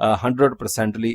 100%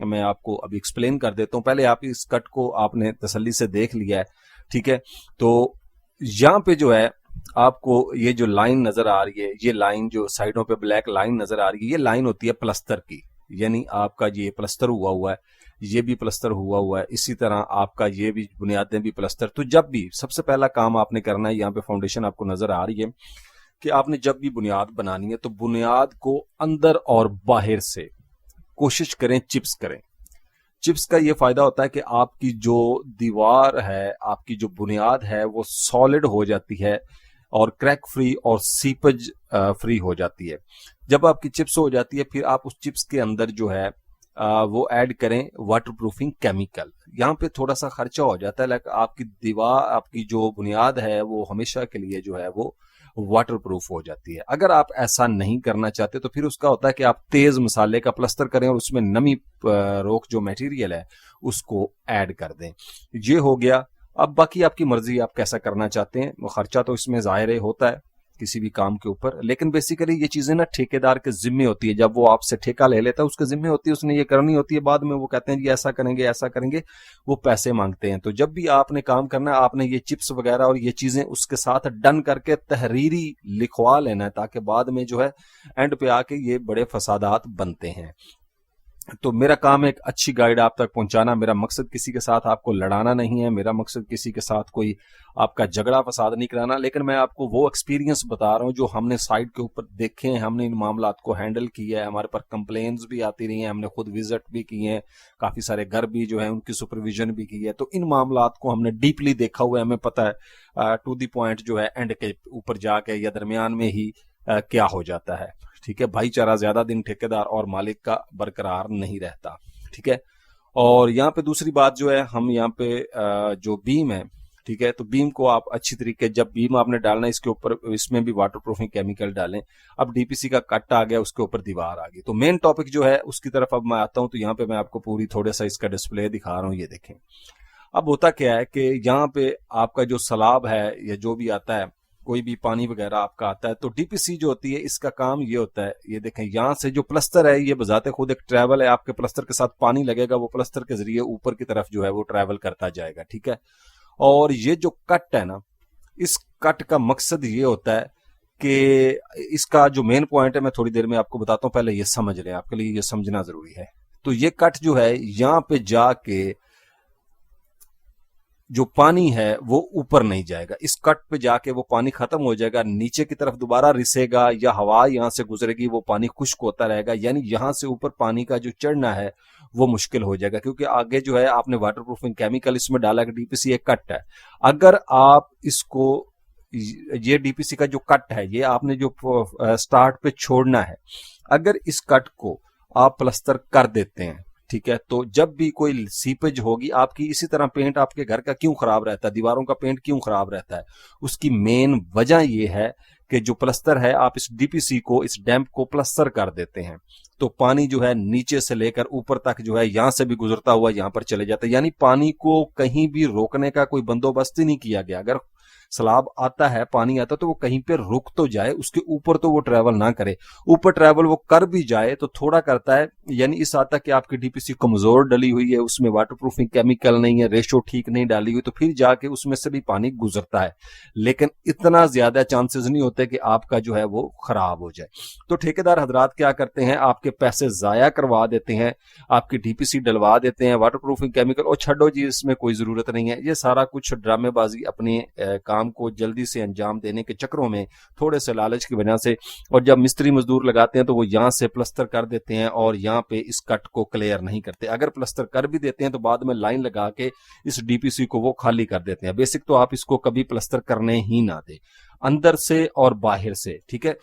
میں آپ کو ابھی ایکسپلین کر دیتا ہوں. پہلے آپ اس کٹ کو آپ نے تسلی سے دیکھ لیا ہے, ٹھیک ہے. تو یہاں پہ جو ہے آپ کو یہ جو لائن نظر آ رہی ہے, یہ لائن جو سائڈوں پہ بلیک لائن نظر آ رہی ہے, یہ لائن ہوتی ہے پلستر کی. یعنی آپ کا یہ پلستر ہوا ہے, یہ بھی پلستر ہوا ہے, اسی طرح آپ کا یہ بھی بنیادیں بھی پلستر. تو جب بھی سب سے پہلا کام آپ نے کرنا ہے, یہاں پہ فاؤنڈیشن آپ کو نظر آ رہی ہے کہ آپ نے جب بھی بنیاد بنانی ہے تو بنیاد کو اندر اور باہر سے کوشش کریں چپس کریں. چپس کا یہ فائدہ ہوتا ہے کہ آپ کی جو دیوار ہے, آپ کی جو بنیاد ہے وہ سالڈ ہو جاتی ہے اور کریک فری اور سیپج فری ہو جاتی ہے. جب آپ کی چپس ہو جاتی ہے پھر آپ اس چپس کے اندر جو ہے وہ ایڈ کریں واٹر پروفنگ کیمیکل. یہاں پہ تھوڑا سا خرچہ ہو جاتا ہے, لیکن آپ کی دیوار, آپ کی جو بنیاد ہے وہ ہمیشہ کے لیے جو ہے وہ واٹر پروف ہو جاتی ہے. اگر آپ ایسا نہیں کرنا چاہتے تو پھر اس کا ہوتا ہے کہ آپ تیز مسالے کا پلستر کریں اور اس میں نمی روک جو میٹیریل ہے اس کو ایڈ کر دیں. یہ ہو گیا. اب باقی آپ کی مرضی, آپ کیسا کرنا چاہتے ہیں. وہ خرچہ تو اس میں ظاہر ہوتا ہے کسی بھی کام کے اوپر, لیکن بیسیکلی یہ چیزیں نا ٹھیکیدار کے ذمے ہوتی ہے. جب وہ آپ سے ٹھیکہ لے لیتا ہے اس کے ذمے ہوتی ہے, اس نے یہ کرنی ہوتی ہے. بعد میں وہ کہتے ہیں جی ایسا کریں گے ایسا کریں گے, وہ پیسے مانگتے ہیں. تو جب بھی آپ نے کام کرنا ہے آپ نے یہ چپس وغیرہ اور یہ چیزیں اس کے ساتھ ڈن کر کے تحریری لکھوا لینا ہے, تاکہ بعد میں جو ہے اینڈ پہ آ کے یہ بڑے فسادات بنتے ہیں. تو میرا کام ایک اچھی گائیڈ آپ تک پہنچانا. میرا مقصد کسی کے ساتھ آپ کو لڑانا نہیں ہے, میرا مقصد کسی کے ساتھ کوئی آپ کا جھگڑا فساد نہیں کرانا, لیکن میں آپ کو وہ ایکسپیرینس بتا رہا ہوں جو ہم نے سائٹ کے اوپر دیکھے ہیں, ہم نے ان معاملات کو ہینڈل کیا ہے. ہمارے پر کمپلینز بھی آتی رہی ہیں, ہم نے خود وزٹ بھی کیے ہیں, کافی سارے گھر بھی جو ہیں ان کی سپرویژن بھی کی ہے. تو ان معاملات کو ہم نے ڈیپلی دیکھا ہوا ہے, ہمیں پتہ ہے ٹو دی پوائنٹ جو ہے اینڈ کے اوپر جا کے یا درمیان میں ہی کیا ہو جاتا ہے. ٹھیک ہے, بھائی چارہ زیادہ دن ٹھیکیدار اور مالک کا برقرار نہیں رہتا. ٹھیک ہے. اور یہاں پہ دوسری بات جو ہے, ہم یہاں پہ جو بیم ہے, ٹھیک ہے, تو بیم کو آپ اچھی طریقے, جب بیم آپ نے ڈالنا ہے اس کے اوپر, اس میں بھی واٹر پروفنگ کیمیکل ڈالیں. اب ڈی پی سی کا کٹ آ گیا, اس کے اوپر دیوار آ گئی. تو مین ٹاپک جو ہے اس کی طرف اب میں آتا ہوں. تو یہاں پہ میں آپ کو پوری تھوڑا سا اس کا ڈسپلے دکھا رہا ہوں, یہ دیکھیں. اب ہوتا کیا ہے کہ یہاں پہ آپ کا جو سلاب ہے یا جو بھی آتا ہے, کوئی بھی پانی وغیرہ آپ کا آتا ہے, تو ڈی پی سی جو ہوتی ہے اس کا کام یہ ہوتا ہے, یہ دیکھیں یہاں سے جو پلستر ہے یہ بذات خود ایک ٹریول ہے. آپ کے پلستر کے ساتھ پانی لگے گا, وہ پلستر کے ذریعے اوپر کی طرف جو ہے وہ ٹریول کرتا جائے گا. ٹھیک ہے. اور یہ جو کٹ ہے نا, اس کٹ کا مقصد یہ ہوتا ہے کہ اس کا جو مین پوائنٹ ہے میں تھوڑی دیر میں آپ کو بتاتا ہوں, پہلے یہ سمجھ لیں, آپ کے لیے یہ سمجھنا ضروری ہے. تو یہ کٹ جو ہے یہاں پہ جا کے جو پانی ہے وہ اوپر نہیں جائے گا, اس کٹ پہ جا کے وہ پانی ختم ہو جائے گا, نیچے کی طرف دوبارہ رسے گا یا ہوا یہاں سے گزرے گی, وہ پانی خشک ہوتا رہے گا. یعنی یہاں سے اوپر پانی کا جو چڑھنا ہے وہ مشکل ہو جائے گا, کیونکہ آگے جو ہے آپ نے واٹر پروفنگ کیمیکل اس میں ڈالا کہ ڈی پی سی ایک کٹ ہے. اگر آپ اس کو, یہ ڈی پی سی کا جو کٹ ہے یہ آپ نے جو سٹارٹ پہ چھوڑنا ہے, اگر اس کٹ کو آپ پلستر کر دیتے ہیں, ٹھیک ہے, تو جب بھی کوئی سیپج ہوگی آپ کی, اسی طرح پینٹ آپ کے گھر کا کیوں خراب رہتا ہے, دیواروں کا پینٹ کیوں خراب رہتا ہے, اس کی مین وجہ یہ ہے کہ جو پلستر ہے آپ اس ڈی پی سی کو, اس ڈیمپ کو پلستر کر دیتے ہیں, تو پانی جو ہے نیچے سے لے کر اوپر تک جو ہے یہاں سے بھی گزرتا ہوا یہاں پر چلے جاتا ہے. یعنی پانی کو کہیں بھی روکنے کا کوئی بندوبست ہی نہیں کیا گیا. اگر سیلاب آتا ہے, پانی آتا ہے, تو وہ کہیں پہ رک تو جائے, اس کے اوپر تو وہ ٹریول نہ کرے. اوپر ٹریول وہ کر بھی جائے تو تھوڑا کرتا ہے, یعنی اس آتا کہ آپ کی ڈی پی سی کمزور ڈلی ہوئی ہے, اس میں واٹر پروفنگ کیمیکل نہیں ہے, ریشو ٹھیک نہیں ڈالی ہوئی, تو پھر جا کے اس میں سے بھی پانی گزرتا ہے, لیکن اتنا زیادہ چانسز نہیں ہوتے کہ آپ کا جو ہے وہ خراب ہو جائے. تو ٹھیکیدار حضرات کیا کرتے ہیں, آپ کے پیسے ضائع کروا دیتے ہیں, آپ کی ڈی پی سی ڈلوا دیتے ہیں واٹر پروفنگ کیمیکل, اور چھڈو جی اس میں کوئی ضرورت نہیں ہے. یہ سارا کچھ ڈرامے بازی اپنے کام کو جلدی سے انجام دینے کے چکروں میں, تھوڑے سے لالچ کی وجہ سے, اور جب مستری مزدور لگاتے ہیں تو وہ یہاں سے پلستر کر دیتے ہیں اور یہاں پہ اس کٹ کو کلیئر نہیں کرتے. اگر پلستر کر بھی دیتے ہیں تو بعد میں لائن لگا کے اس ڈی پی سی کو وہ خالی کر دیتے ہیں. بیسک تو آپ اس کو کبھی پلستر کرنے ہی نہ دیں, اندر سے اور باہر سے. ٹھیک ہے.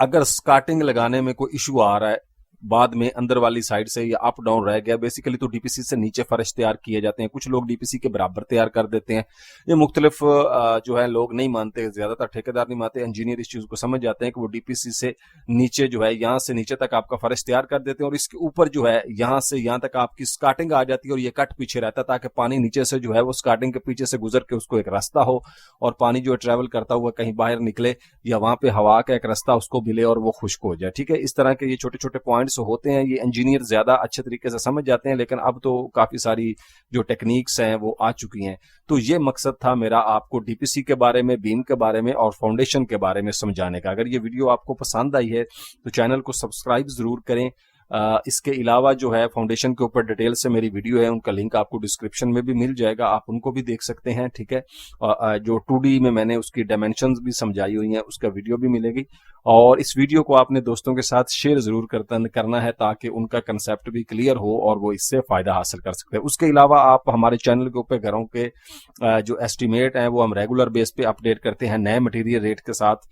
اگر سکارٹنگ لگانے میں کوئی ایشو آ رہا ہے, بعد میں اندر والی سائڈ سے یا اپ ڈاؤن رہ گیا, بیسیکلی تو ڈی پی سی سے نیچے فرش تیار کیے جاتے ہیں. کچھ لوگ ڈی پی سی کے برابر تیار کر دیتے ہیں, یہ مختلف جو ہے لوگ نہیں مانتے, زیادہ تر ٹھیکیدار نہیں مانتے. انجینئر اس چیز کو سمجھ جاتے ہیں کہ وہ ڈی پی سی سے نیچے جو ہے یہاں سے نیچے تک آپ کا فرش تیار کر دیتے ہیں, اور اس کے اوپر جو ہے یہاں سے یہاں تک آپ کی سکارٹنگ آ جاتی ہے, اور یہ کٹ پیچھے رہتا ہے تاکہ پانی نیچے سے جو ہے وہ سکارٹنگ کے پیچھے سے گزر کے اس کو ایک راستہ ہو, اور پانی جو ٹریول کرتا ہوا کہیں باہر نکلے, یا وہاں پہ ہوا کا ایک راستہ اس کو ملے اور وہ خشک ہو جائے. ٹھیک ہے. اس طرح کے یہ چھوٹے چھوٹے پوائنٹس سے ہوتے ہیں یہ انجینئر زیادہ اچھے طریقے سے سمجھ جاتے ہیں، لیکن اب تو کافی ساری جو ٹیکنیکس ہیں وہ آ چکی ہیں. تو یہ مقصد تھا میرا آپ کو ڈی پی سی کے بارے میں، بیم کے بارے میں اور فاؤنڈیشن کے بارے میں سمجھانے کا. اگر یہ ویڈیو آپ کو پسند آئی ہے تو چینل کو سبسکرائب ضرور کریں. اس کے علاوہ جو ہے فاؤنڈیشن کے اوپر ڈیٹیل سے میری ویڈیو ہے، ان کا لنک آپ کو ڈسکرپشن میں بھی مل جائے گا، آپ ان کو بھی دیکھ سکتے ہیں. ٹھیک ہے، جو 2D میں نے اس کی ڈائمینشنز بھی سمجھائی ہوئی ہیں، اس کا ویڈیو بھی ملے گی. اور اس ویڈیو کو آپ نے دوستوں کے ساتھ شیئر ضرور کرنا ہے تاکہ ان کا کنسیپٹ بھی کلیئر ہو اور وہ اس سے فائدہ حاصل کر سکتے ہیں. اس کے علاوہ آپ ہمارے چینل کے اوپر گھروں کے جو ایسٹیمیٹ ہیں وہ ہم ریگولر بیس پہ اپڈیٹ کرتے ہیں نئے مٹیریل ریٹ کے ساتھ.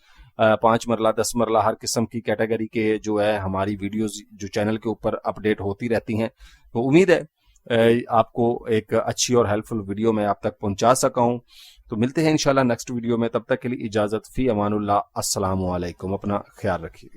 5 مرلہ 10 مرلہ ہر قسم کی کیٹیگری کے جو ہے ہماری ویڈیوز جو چینل کے اوپر اپڈیٹ ہوتی رہتی ہیں. تو امید ہے آپ کو ایک اچھی اور ہیلپ فل ویڈیو میں آپ تک پہنچا سکا ہوں. تو ملتے ہیں انشاءاللہ نیکسٹ ویڈیو میں، تب تک کے لیے اجازت، فی امان اللہ، السلام علیکم، اپنا خیال رکھیے.